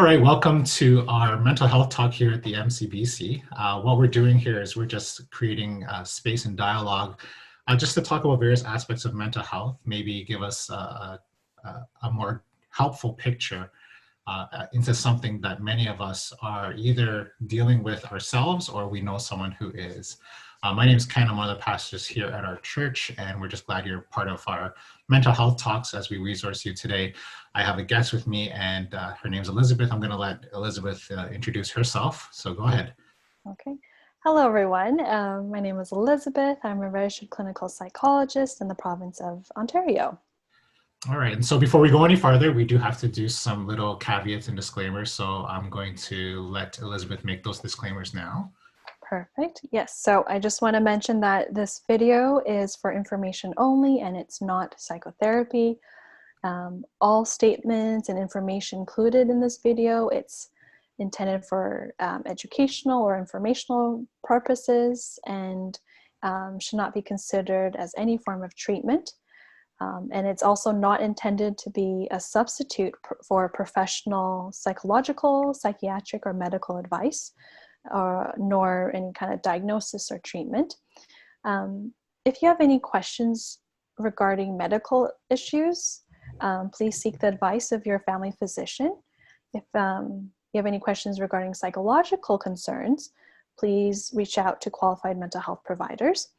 right, welcome to our mental health talk here at the MCBC. What we're doing here is we're just creating space and dialogue just to talk about various aspects of mental health, maybe give us a more helpful picture into something that many of us are either dealing with ourselves or we know someone who is. My name is Ken. I'm one of the pastors here at our church, and we're just glad you're part of our mental health talks as we resource you today. I have a guest with me, and her name's Elizabeth. I'm going to let Elizabeth introduce herself. So go ahead. Okay. Hello, everyone. My name is Elizabeth. I'm a registered clinical psychologist in the province of Ontario. All right. And so before we go any farther, we do have to do some little caveats and disclaimers. So I'm going to let Elizabeth make those disclaimers now. Perfect. Yes. So I just want to mention that this video is for information only, and it's not psychotherapy. All statements and information included in this video, it's intended for educational or informational purposes and should not be considered as any form of treatment. And it's also not intended to be a substitute for professional psychological, psychiatric, or medical advice, nor any kind of diagnosis or treatment. If you have any questions regarding medical issues, please seek the advice of your family physician. If you have any questions regarding psychological concerns, please reach out to qualified mental health providers.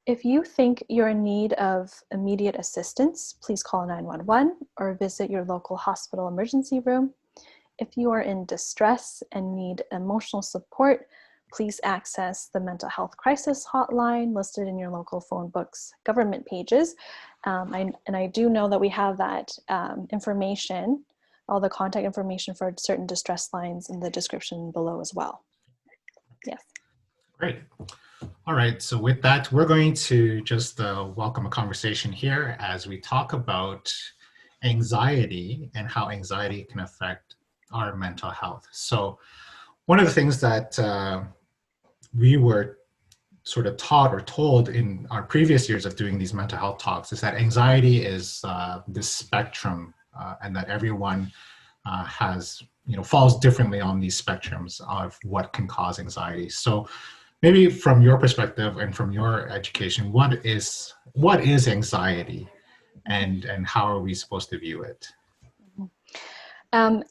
If you think you're in need of immediate assistance, please call 911 or visit your local hospital emergency room. If you are in distress and need emotional support, please access the mental health crisis hotline listed in your local phone book's government pages. And I do know that we have that information, all the contact information for certain distress lines in the description below as well. Yes. Great. All right. So with that, we're going to just welcome a conversation here as we talk about anxiety and how anxiety can affect our mental health. So one of the things that we were sort of taught or told in our previous years of doing these mental health talks is that anxiety is this spectrum and that everyone falls differently on these spectrums of what can cause anxiety. So maybe from your perspective and from your education, what is anxiety and how are we supposed to view it?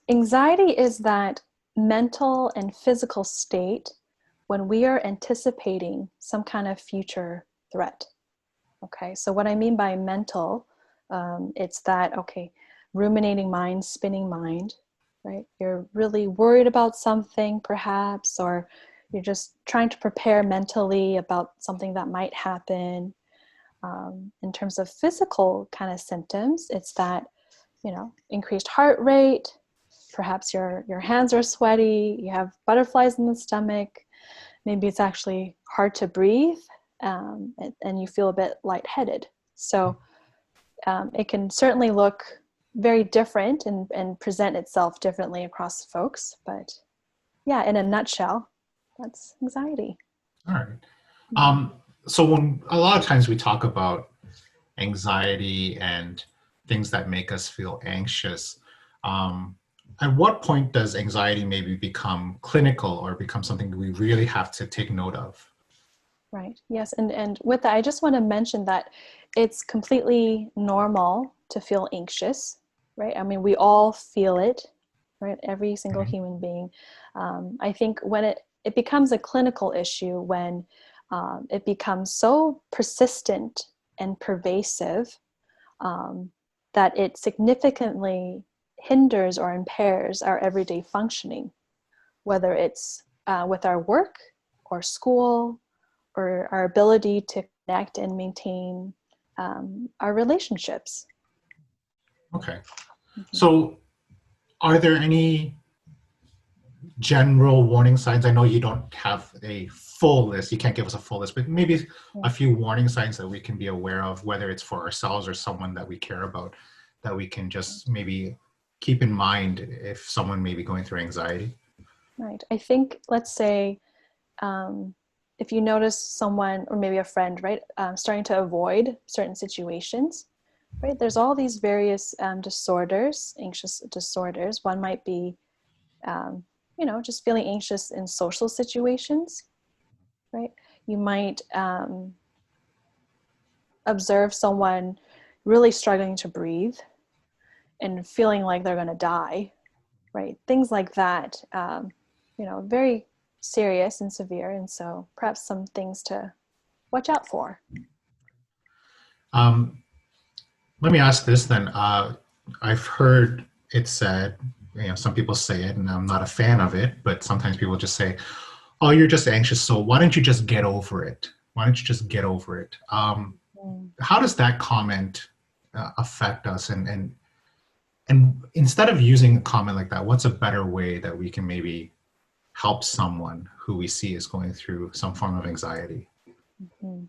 Anxiety is that mental and physical state when we are anticipating some kind of future threat. Okay, so what I mean by mental, it's that, ruminating mind, spinning mind, right? You're really worried about something perhaps, or you're just trying to prepare mentally about something that might happen. In terms of physical kind of symptoms, it's that, increased heart rate, perhaps your hands are sweaty, you have butterflies in the stomach, maybe it's actually hard to breathe, and you feel a bit lightheaded. So it can certainly look very different and present itself differently across folks. But yeah, in a nutshell, that's anxiety. All right. So when a lot of times we talk about anxiety and things that make us feel anxious, at what point does anxiety maybe become clinical or become something we really have to take note of? Right. Yes. And with that, I just want to mention that it's completely normal to feel anxious, right? I mean, we all feel it, right? Every single human being. I think when it becomes a clinical issue, when it becomes so persistent and pervasive that it significantly hinders or impairs our everyday functioning, whether it's with our work or school or our ability to connect and maintain our relationships. Okay. So are there any general warning signs? I know you don't have a full list. You can't give us a full list, but maybe a few warning signs that we can be aware of, whether it's for ourselves or someone that we care about, that we can just maybe keep in mind if someone may be going through anxiety. Right. I think, let's say, if you notice someone or maybe a friend, right, starting to avoid certain situations, right? There's all these various disorders, anxious disorders. One might be just feeling anxious in social situations, right? You might observe someone really struggling to breathe and feeling like they're going to die, right? Things like that, very serious and severe. And so perhaps some things to watch out for. Let me ask this then. I've heard it said, some people say it, and I'm not a fan of it, but sometimes people just say, oh, you're just anxious, so why don't you just get over it? Why don't you just get over it? How does that comment affect us? And instead of using a comment like that, what's a better way that we can maybe help someone who we see is going through some form of anxiety? Mm-hmm.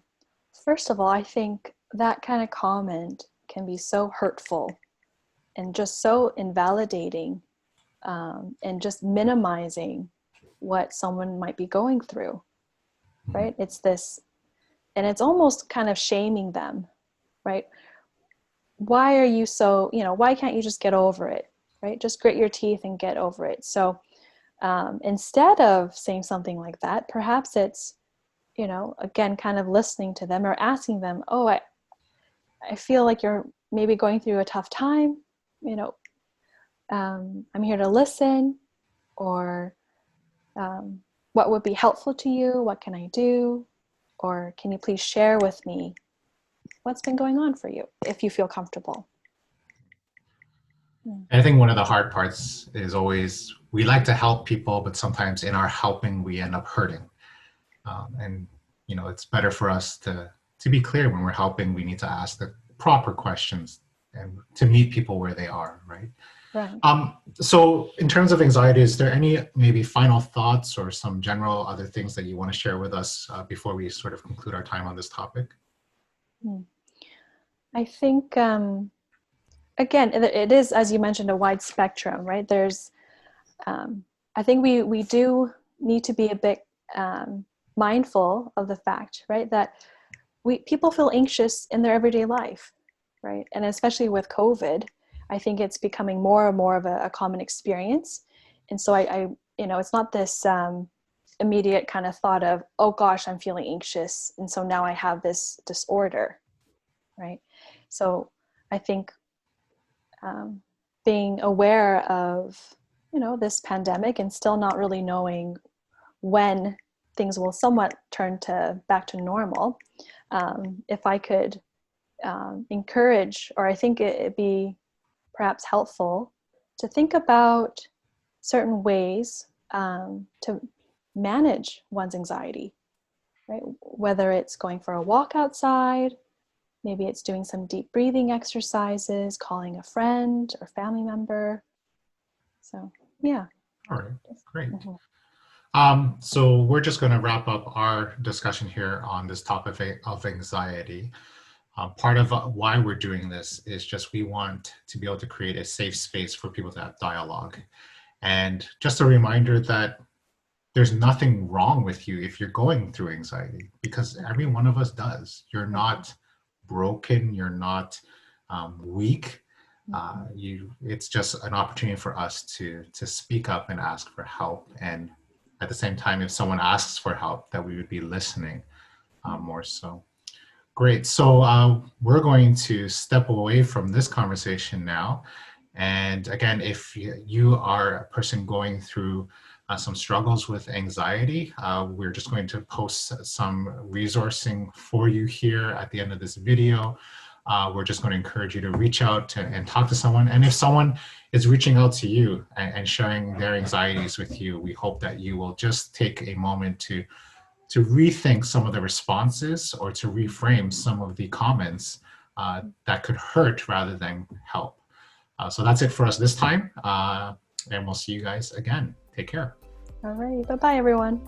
First of all, I think that kind of comment can be so hurtful and just so invalidating, and just minimizing what someone might be going through, right? It's this, and it's almost kind of shaming them, right? Why are you so, why can't you just get over it, right? Just grit your teeth and get over it. So instead of saying something like that, perhaps it's, again, kind of listening to them or asking them, oh, I feel like you're maybe going through a tough time, I'm here to listen, or what would be helpful to you? What can I do? Or can you please share with me what's been going on for you, if you feel comfortable? I think one of the hard parts is always, we like to help people, but sometimes in our helping, we end up hurting. And, it's better for us to be clear when we're helping. We need to ask the proper questions and to meet people where they are, right? Right. So in terms of anxiety, is there any maybe final thoughts or some general other things that you want to share with us before we sort of conclude our time on this topic? I think, again, it is, as you mentioned, a wide spectrum, right? There's, I think we do need to be a bit mindful of the fact, right, that people feel anxious in their everyday life, right? And especially with COVID, I think it's becoming more and more of a common experience. And so I it's not this immediate kind of thought of, oh gosh, I'm feeling anxious, and so now I have this disorder, right? So I think being aware of, this pandemic and still not really knowing when things will somewhat turn back to normal, if I could encourage, or I think it'd be perhaps helpful to think about certain ways to manage one's anxiety, right? Whether it's going for a walk outside, maybe it's doing some deep breathing exercises, calling a friend or family member. So, yeah. All right, great. Mm-hmm. So we're just going to wrap up our discussion here on this topic of anxiety. Part of why we're doing this is just we want to be able to create a safe space for people to have dialogue. And just a reminder that there's nothing wrong with you if you're going through anxiety, because every one of us does. You're not broken, you're not weak. It's just an opportunity for us to speak up and ask for help. And at the same time, if someone asks for help, that we would be listening more so. Great. So we're going to step away from this conversation now. And again, if you are a person going through some struggles with anxiety, we're just going to post some resourcing for you here at the end of this video. We're just going to encourage you to reach out and talk to someone. And if someone is reaching out to you and sharing their anxieties with you, we hope that you will just take a moment to rethink some of the responses or to reframe some of the comments that could hurt rather than help. So that's it for us this time. And we'll see you guys again. Take care. All right. Bye-bye, everyone.